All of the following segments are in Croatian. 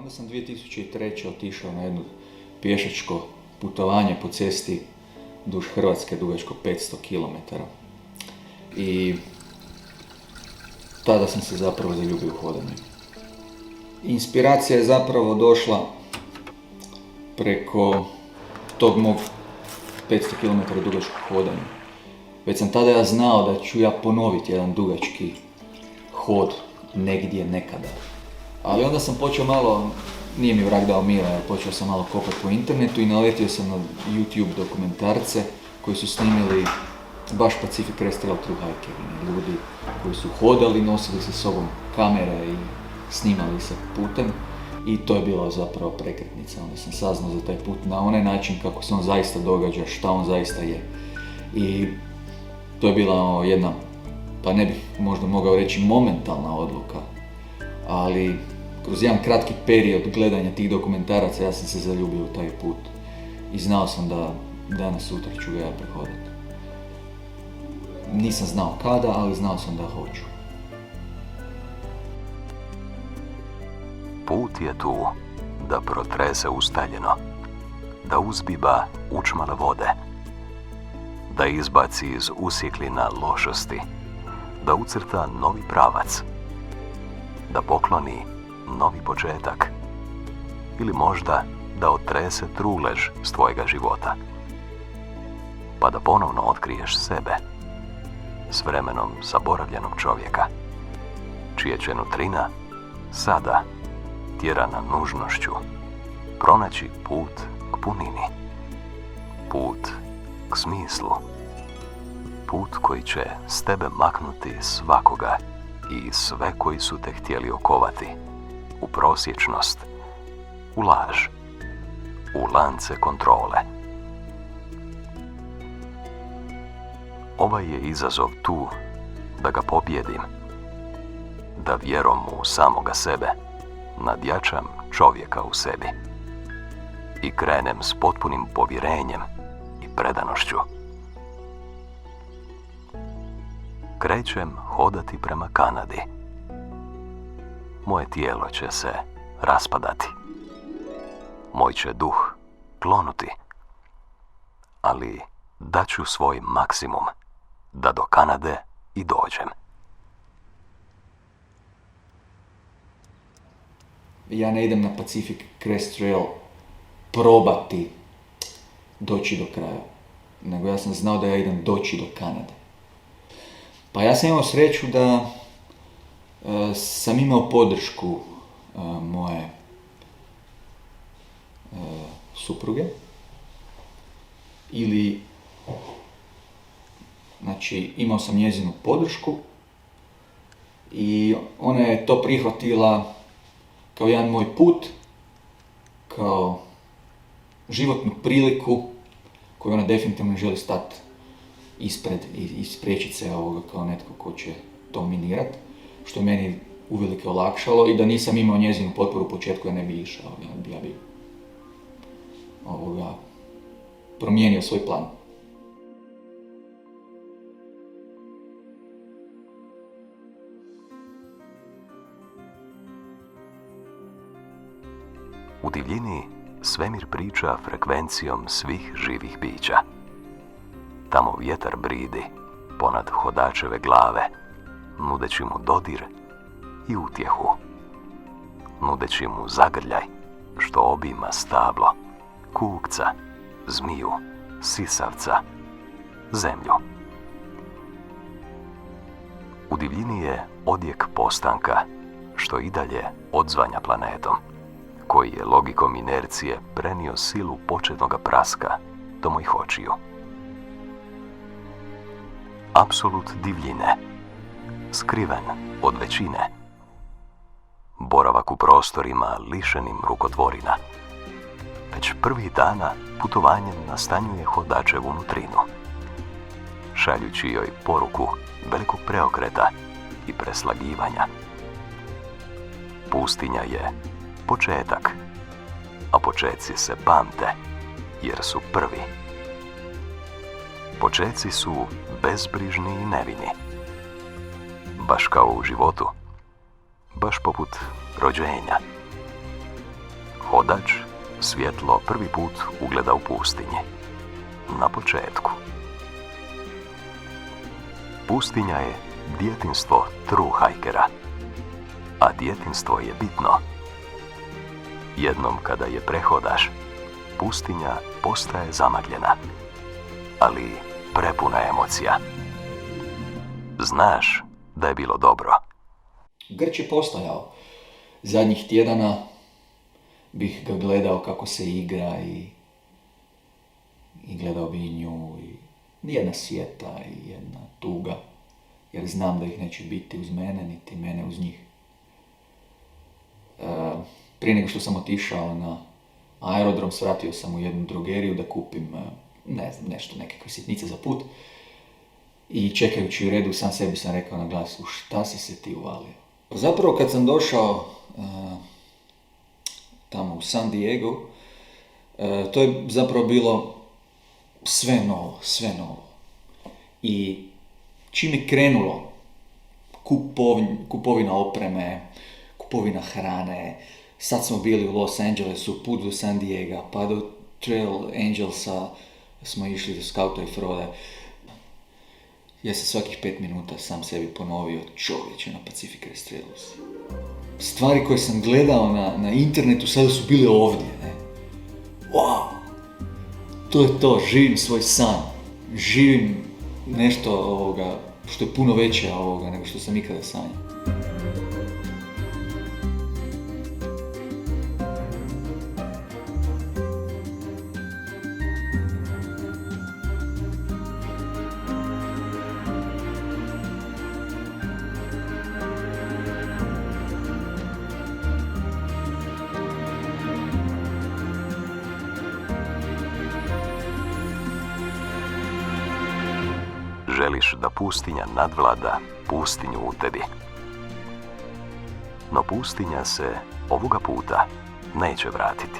Onda sam 2003. otišao na jedno pješačko putovanje po cesti duž Hrvatske, dugačko 500 km. I tada sam se zapravo zaljubio u hodanje. Inspiracija je zapravo došla preko tog mog 500 km dugačkog hodanja. Već sam tada ja znao da ću ja ponoviti jedan dugački hod negdje nekada. Ali onda sam počeo malo, nije mi vrag dao mira, jer počeo sam malo kopati po internetu i naletio sam na YouTube dokumentarce koji su snimili baš Pacific Crest Trail True Hikeri, ljudi koji su hodali, nosili sa sobom kamere i snimali se putem. I to je bilo zapravo prekretnica. Onda sam saznao za taj put na onaj način kako se on zaista događa, šta on zaista je. I to je bila jedna, pa ne bih možda mogao reći momentalna odluka, ali kroz jedan kratki period gledanja tih dokumentaraca ja sam se zaljubio u taj put. I znao sam da danas sutra ću ga ja prehodati. Nisam znao kada, ali znao sam da hoću. Put je tu da protrese ustaljeno, da uzbiba učmale vode, da izbaci iz usjeklina lošosti, da ucrta novi pravac, da pokloni novi početak ili možda da otrese trulež s tvojega života, pa da ponovno otkriješ sebe s vremenom zaboravljenog čovjeka, čije će nutrina sada tjerana nužnošću pronaći put k punini, put k smislu, put koji će s tebe maknuti svakoga i sve koji su te htjeli okovati u prosječnost, u laž, u lance kontrole. Ovaj je izazov tu da ga pobjedim, da vjerom u samoga sebe nadjačam čovjeka u sebi i krenem s potpunim povjerenjem i predanošću. Krećem hodati prema Kanadi. Moje tijelo će se raspadati. Moj će duh klonuti. Ali daću svoj maksimum da do Kanade i dođem. Ja ne idem na Pacific Crest Trail probati doći do kraja, nego ja sam znao da ja idem doći do Kanade. Pa ja sam imao sreću da sam imao podršku moje supruge, ili znači imao sam njezinu podršku i ona je to prihvatila kao jedan moj put, kao životnu priliku koju ona definitivno ne želi stati ispred i spriječiti se ovoga kao netko ko će dominirat, što je meni uvelike olakšalo, i da nisam imao njezinu potporu u početku ja ne bi išao, ja bi promijenio svoj plan. U divljini svemir priča frekvencijom svih živih bića. Tamo vjetar bridi ponad hodačeve glave, nudeći mu dodir i utjehu, nudeći mu zagrljaj što obima stablo, kukca, zmiju, sisavca, zemlju. U divljini je odjek postanka što i dalje odzvanja planetom, koji je logikom inercije prenio silu početnoga praska do mojih očiju. Apsolut divljine, skriven od većine, boravak u prostorima lišenim rukotvorina, već prvih dana putovanjem nastanjuje hodačevu nutrinu, šaljući joj poruku velikog preokreta i preslagivanja. Pustinja je početak, a počeci se pamte jer su prvi. Počeci su bezbrižni i nevini. Baš kao u životu, baš poput rođenja. Hodač svjetlo prvi put ugleda u pustinji. Na početku. Pustinja je djetinjstvo truhajkera, a djetinjstvo je bitno. Jednom kada je prehodaš, pustinja postaje zamagljena, ali prepuna emocija. Znaš da je bilo dobro. Grč je postojao. Zadnjih tjedana bih ga gledao kako se igra i gledao bi i nju i jedna sjeta i jedna tuga, jer znam da ih neće biti uz mene, niti mene uz njih. Prije nego što sam otišao na aerodrom, svratio sam u jednu drogeriju da kupim, ne znam, nešto, nekakve sitnice za put. I čekajući u redu, sam sebi sam rekao na glas, u šta si se ti uvalio? Zapravo kad sam došao tamo u San Diego, to je zapravo bilo sve novo. I čim je krenulo kupovina opreme, kupovina hrane, sad smo bili u Los Angelesu, put do San Diega, pa do Trail Angelsa smo išli do Scouta i Frode. Ja sam svakih 5 minuta sam sebi ponovio, čovječe, na Pacific Crest Trailers. Stvari koje sam gledao na internetu sada su bile ovdje, ne? Wow! To je to, živim svoj san. Živim nešto što je puno veće nego što sam ikada sanjao. Želiš da pustinja nadvlada pustinju u tebi. No pustinja se ovoga puta neće vratiti,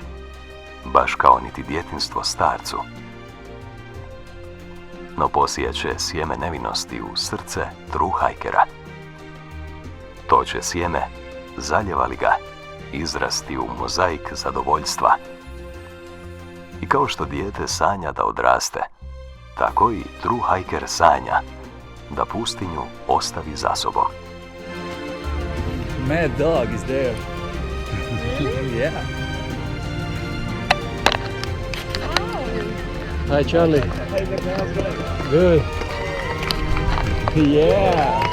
baš kao niti djetinjstvo starcu. No posijat će sjeme nevinosti u srce truhajkera. To će sjeme, zaljeva li ga, izrasti u mozaik zadovoljstva. I kao što dijete sanja da odraste, tako i truhajker sanja da pustinju ostavi za sobom. Mad dog is there. Really? Yeah. Hi, Charlie. Hey, Nick, how's it going? Good. Yeah.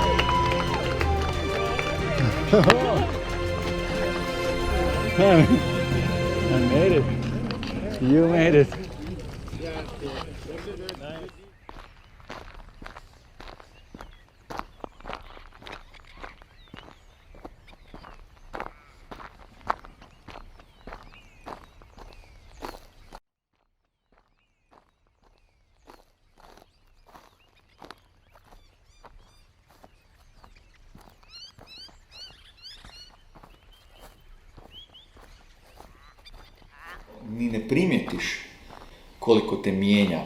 I made it. You made it. Ni ne primijetiš koliko te mijenja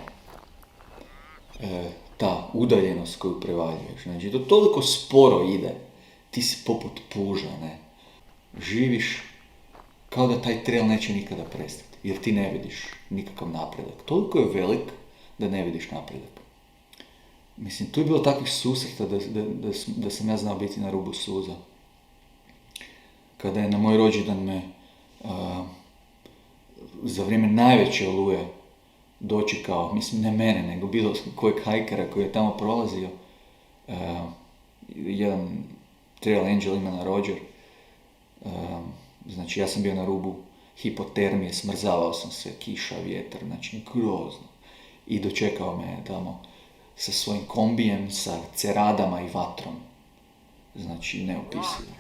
ta udaljenost koju prevaljuješ. Znači, to toliko sporo ide, ti si poput puža, ne? Živiš kao da taj trail neće nikada prestati, jer ti ne vidiš nikakav napredak. Toliko je velik da ne vidiš napredak. Mislim, tu je bilo takvih susreta da sam ja znao biti na rubu suza. Kada je na moj rođendan me za vrijeme najveće oluje dočekao, mislim ne mene, nego bilo kojeg hajkera koji je tamo prolazio, jedan Trail Angel imena Roger, znači ja sam bio na rubu hipotermije, smrzavao sam se, kiša, vjetar, znači grozno. I dočekao me tamo sa svojim kombijem, sa ceradama i vatrom. Znači, neopisivo.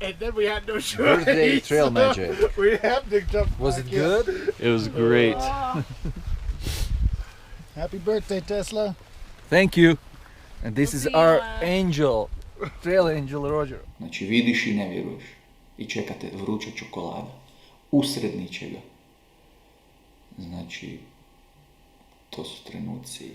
And then we had no choice. Birthday trail magic. We had to jump. Was it back in. good? It was great. Happy birthday, Tesla. Thank you. And this is our angel, trail angel Roger. Znači, vidiš i ne vjeruješ. I čekate vruća čokolada. Usred ničega. Znači, to su trenuci.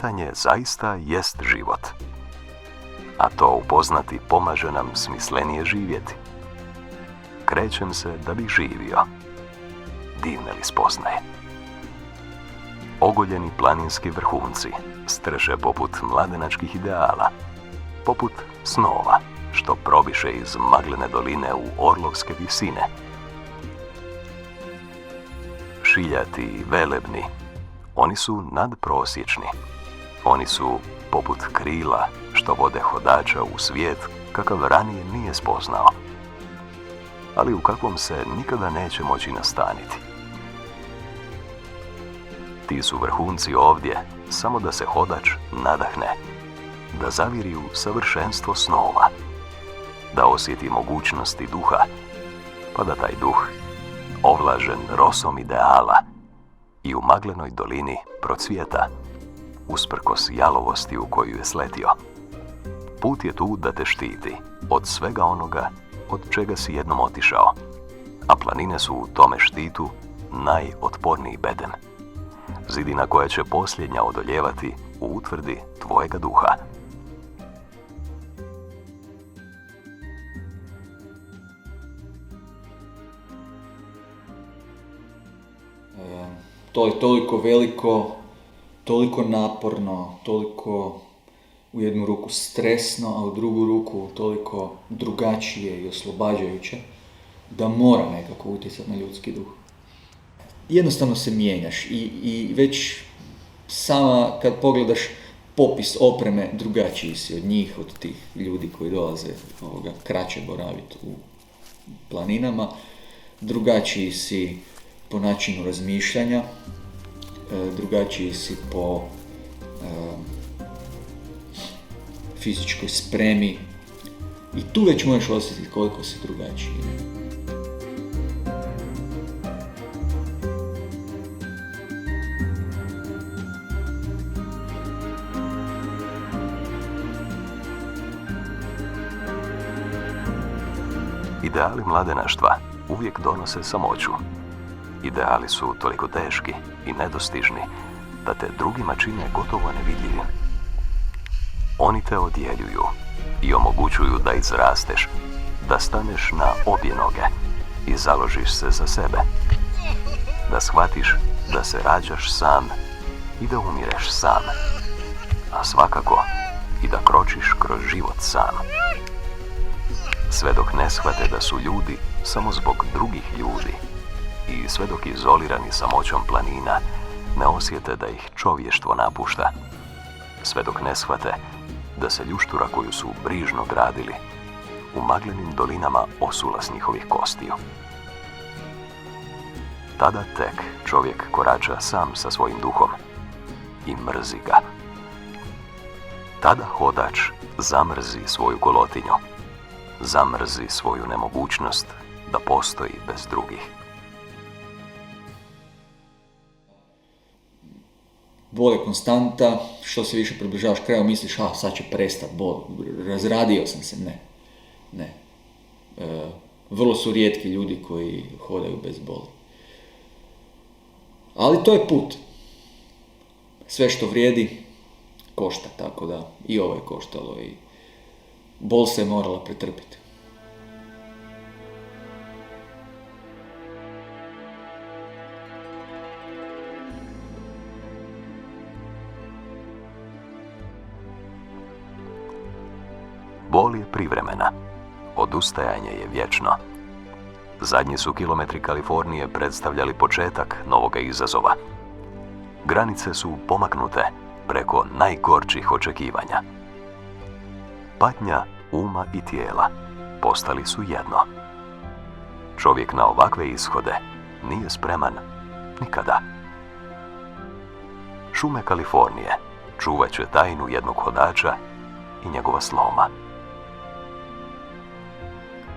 kretanje zaista jest život. A to upoznati pomaže nam smislenije živjeti. Krećem se da bih živio. Divne li spoznaje. Ogoljeni planinski vrhunci strše poput mladenačkih ideala, poput snova što probiše iz maglene doline u orlovske visine. Šiljati i velebni, oni su nadprosječni. Oni su poput krila što vode hodača u svijet kakav ranije nije spoznao, ali u kakvom se nikada neće moći nastaniti. Ti su vrhunci ovdje samo da se hodač nadahne, da zaviri u savršenstvo snova, da osjeti mogućnosti duha, pa da taj duh, ovlažen rosom ideala, i u maglenoj dolini procvjeta, usprkos jalovosti u koju je sletio. Put je tu da te štiti od svega onoga od čega si jednom otišao, a planine su u tome štitu najotporniji bedem. Zidina koja će posljednja odoljevati u utvrdi tvojega duha. To je toliko veliko, toliko naporno, toliko u jednu ruku stresno, a u drugu ruku toliko drugačije i oslobađajuće, da mora nekako utjecati na ljudski duh. Jednostavno se mijenjaš i već sama kad pogledaš popis opreme, drugačiji si od njih, od tih ljudi koji dolaze kraće boraviti u planinama, drugačiji si po načinu razmišljanja, drugačiji si po fizičkoj spremi i tu već možeš osjetiti koliko si drugačiji. Ideali mladenaštva uvijek donose samoću. Ideali su toliko teški i nedostižni da te drugima čine gotovo nevidljivim. Oni te odjeljuju i omogućuju da izrasteš, da staneš na obje noge i založiš se za sebe. Da shvatiš da se rađaš sam i da umireš sam, a svakako i da kročiš kroz život sam. Sve dok ne shvate da su ljudi samo zbog drugih ljudi i sve dok izolirani samoćom planina ne osjete da ih čovještvo napušta, sve dok ne shvate da se ljuštura koju su brižno gradili u maglenim dolinama osula s njihovih kostiju. Tada tek čovjek korača sam sa svojim duhom i mrzi ga. Tada hodač zamrzi svoju golotinju, zamrzi svoju nemogućnost da postoji bez drugih. Bol je konstanta, što se više približavaš kraju, misliš, sad će prestati bol, razradio sam se, ne. Vrlo su rijetki ljudi koji hodaju bez boli. Ali to je put. Sve što vrijedi, košta, tako da i ovo je koštalo i bol se je morala pretrpiti. Bol je privremena, odustajanje je vječno. Zadnji su kilometri Kalifornije predstavljali početak novoga izazova. Granice su pomaknute preko najgorčih očekivanja. Patnja uma i tijela postali su jedno. Čovjek na ovakve ishode nije spreman nikada. Šume Kalifornije čuvat će tajnu jednog hodača i njegova sloma.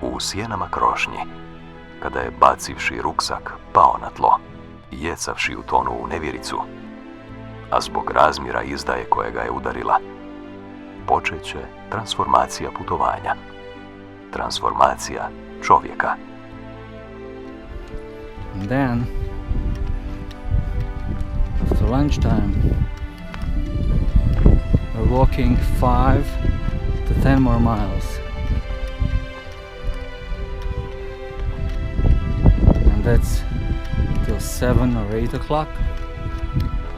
U sjenama krošnji, kada je bacivši ruksak pao na tlo, jecavši u tonu u nevjericu, a zbog razmjera izdaje koja ga je udarila, počet će transformacija putovanja, transformacija čovjeka. And then, after lunchtime, We're walking 5 to 10 more miles. And that's till 7 or 8 o'clock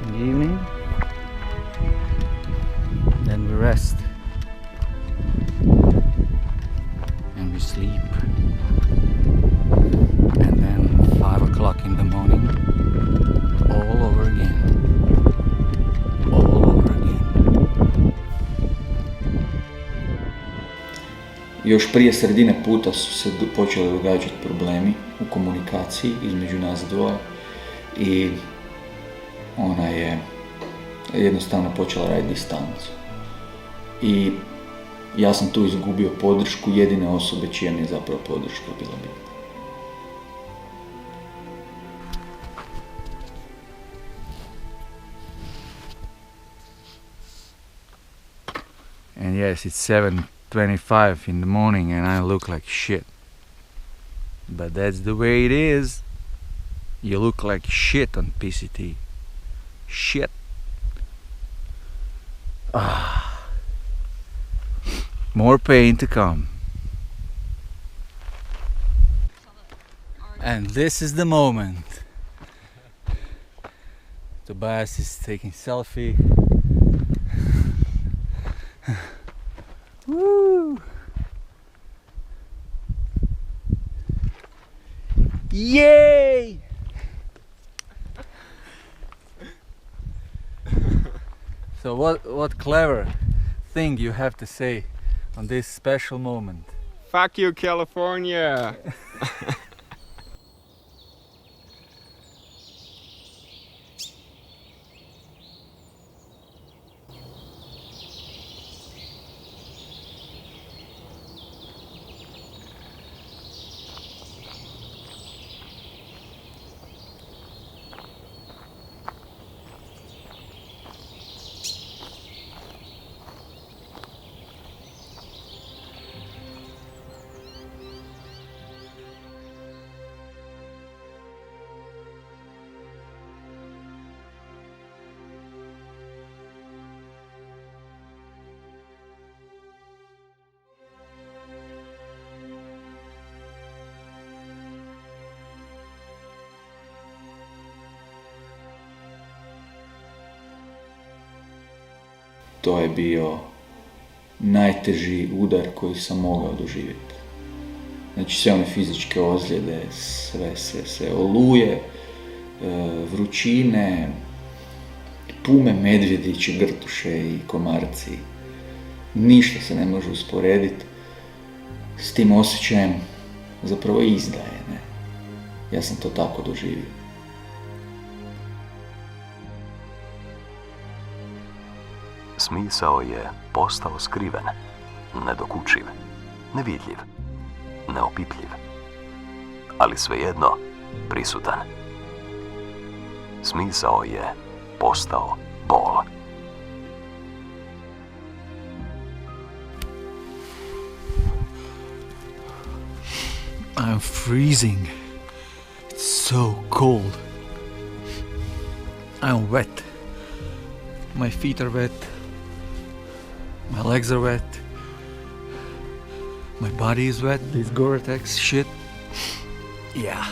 in the evening. Then we rest. And we sleep. And then 5 o'clock in the morning, all over again. All over again. Još prije sredine puta su se počeli događati problemi u komunikaciji između nas dvoje i ona je jednostavno počela raditi distancu. I ja sam tu izgubio podršku jedine osobe čija mi je zapravo podrška bila bitna. And yes, it's 7:25 in the morning and I look like shit. But that's the way it is. You look like shit on PCT. Shit. More pain to come. And this is the moment. Tobias is taking selfie. Woo! Yay! So what clever thing you have to say on this special moment? Fuck you, California! To je bio najteži udar koji sam mogao doživjeti. Znači sve one fizičke ozljede, sve oluje, vrućine, pume medvjedići, grtuše i komarci. Ništa se ne može usporediti s tim osjećajem zapravo izdaje, ne? Ja sam to tako doživio. Smisao je postao skriven, nedokučiv, nevidljiv, neopipljiv, ali svejedno prisutan. Smisao je postao bol. I'm freezing. It's so cold. I'm wet. My feet are wet. My legs are wet. My body is wet. This Gore-Tex shit. Yeah,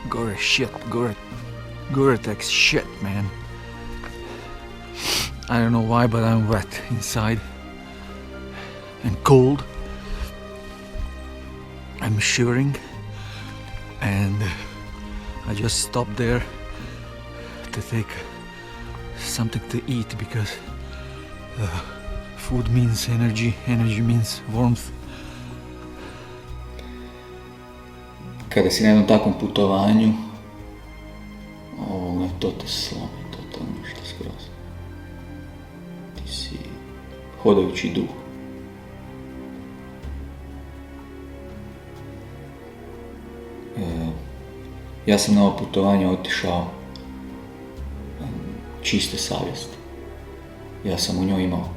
Gore-Tex shit, man. I don't know why, but I'm wet inside and cold. I'm shivering and I just stopped there to take something to eat because food means energy, energy means warmth. Kada si na jednom takvom putovanju, to te slomi, to ništa skroz. Ti si hodajući duh. Ja sam na ovo putovanje otišao čiste savjesti. Ja sam u njoj imao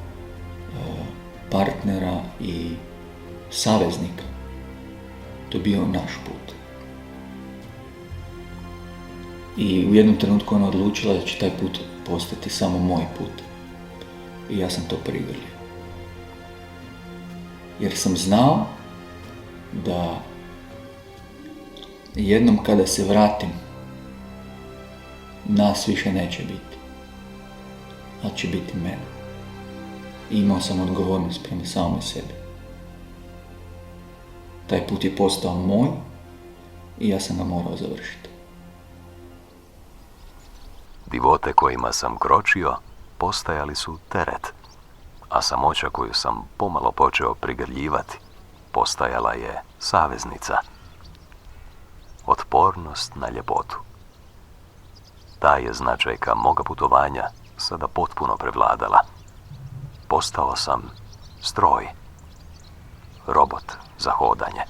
partnera i saveznika. To je bio naš put. I u jednom trenutku ona odlučila da će taj put postati samo moj put. i ja sam to prigrlio. Jer sam znao da jednom kada se vratim, nas više neće biti, a će biti mene. I imao sam odgovornost prema samome sebi. Taj put je postao moj i ja sam ga morao završiti. Divote kojima sam kročio postajali su teret, a samoća koju sam pomalo počeo prigrljivati postajala je saveznica. Otpornost na ljepotu. Ta je značajka moga putovanja sada potpuno prevladala. Postao sam stroj, robot za hodanje.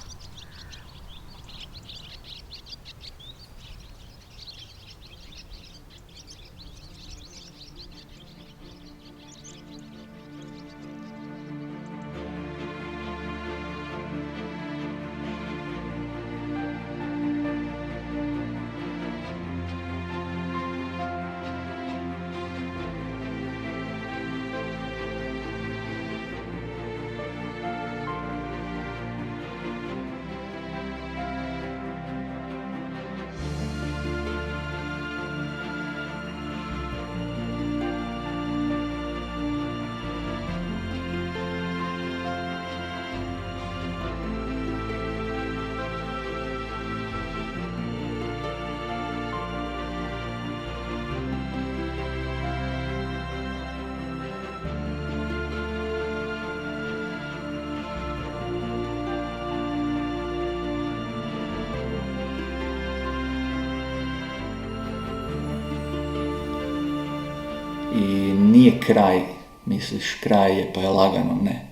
I nije kraj, misliš kraj je pa je lagano, ne.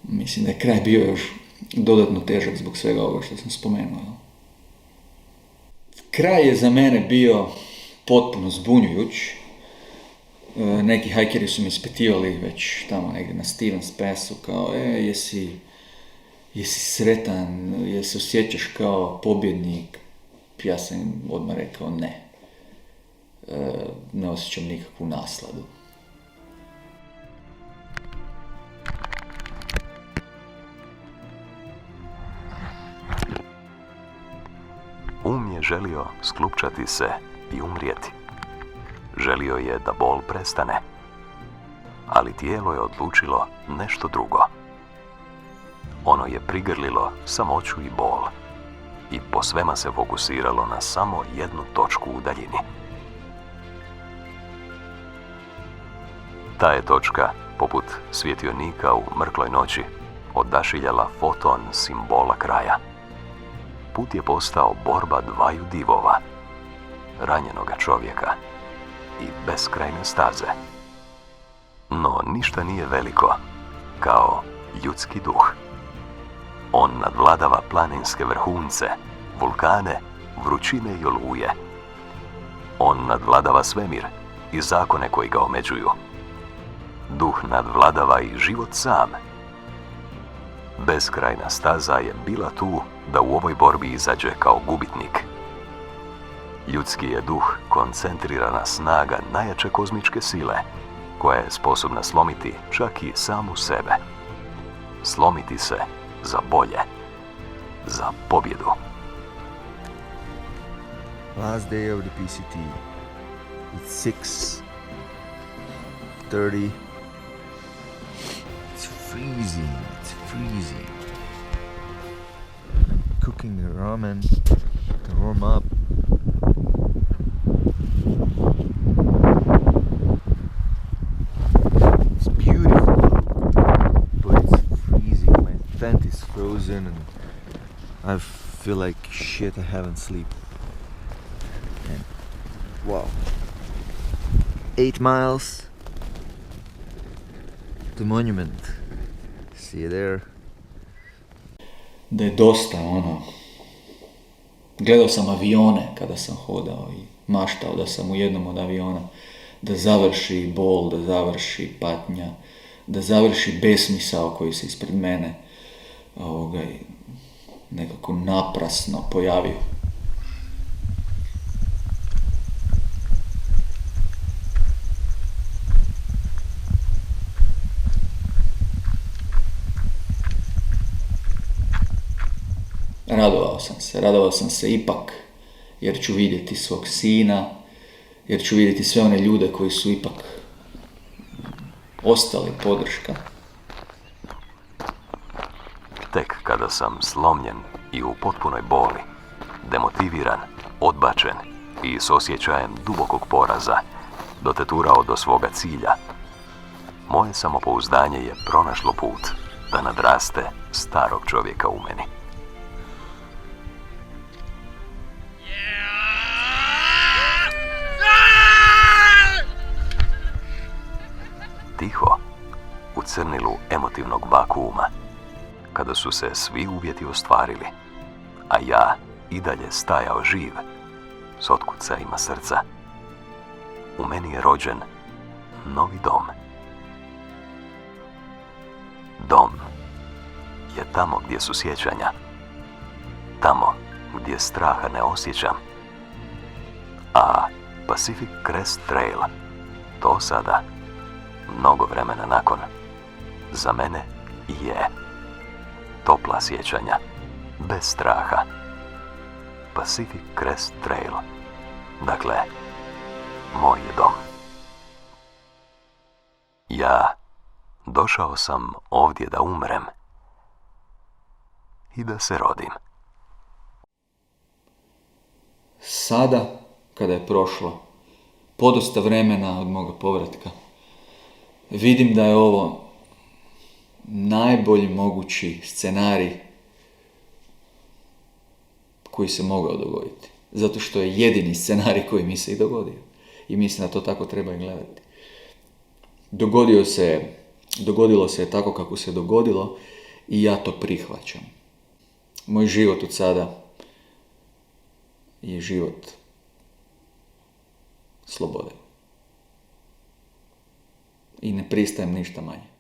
Mislim da je kraj bio još dodatno težak zbog svega ovoga što sam spomenuo. Kraj je za mene bio potpuno zbunjujuć. Neki hajkeri su mi ispitivali već tamo negdje na Stevens Passu kao jesi sretan, jesi osjećaš kao pobjednik. Ja sam im odmah rekao ne. Ne osjećam nikakvu nasladu. Je želio sklupčati se i umrijeti. Želio je da bol prestane. Ali tijelo je odlučilo nešto drugo. Ono je prigrlilo samoću i bol i po svema se fokusiralo na samo jednu točku u daljini. Ta je točka, poput svjetionika u mrkloj noći, odašiljala foton simbola kraja. Put je postao borba dvaju divova, ranjenoga čovjeka i beskrajne staze. No ništa nije veliko kao ljudski duh. On nadvladava planinske vrhunce, vulkane, vrućine i oluje. On nadvladava svemir i zakone koji ga omeđuju. Duh nadvladava i život sam. Beskrajna staza je bila tu da u ovoj borbi izađe kao gubitnik. Ljudski je duh koncentrirana snaga najjače kozmičke sile, koja je sposobna slomiti čak i samu sebe. Slomiti se za bolje, za pobjedu. Last day of the PCT. It's 6:30. It's freezing. Cooking the ramen to warm up. It's beautiful, but it's freezing. My tent is frozen and I feel like shit. I haven't slept. And wow, 8 miles to Monument. See you there. Da je dosta, gledao sam avione kada sam hodao i maštao da sam u jednom od aviona, da završi bol, da završi patnja, da završi besmisao koji se ispred mene nekako naprasno pojavio. Radovao sam se ipak, jer ću vidjeti svog sina, jer ću vidjeti sve one ljude koji su ipak ostali podrška. Tek kada sam slomljen i u potpunoj boli, demotiviran, odbačen i s osjećajem dubokog poraza, doteturao do svoga cilja, moje samopouzdanje je pronašlo put da nadraste starog čovjeka u meni. Tiho, u crnilu emotivnog vakuuma, kada su se svi uvjeti ostvarili, a ja i dalje stajao živ, s otkucajima srca, u meni je rođen novi dom. Dom je tamo gdje su sjećanja, tamo gdje straha ne osjećam, a Pacific Crest Trail, to sada, mnogo vremena nakon, za mene je topla sjećanja, bez straha. Pacific Crest Trail, dakle, moj je dom. Ja došao sam ovdje da umrem i da se rodim. Sada, kada je prošlo podosta vremena od moga povratka, vidim da je ovo najbolji mogući scenarij koji se mogao dogoditi. Zato što je jedini scenarij koji mi se i dogodio. I mislim da to tako treba i gledati. Dogodilo se tako kako se dogodilo i ja to prihvaćam. Moj život od sada je život slobode. I ne pristajem ništa manje.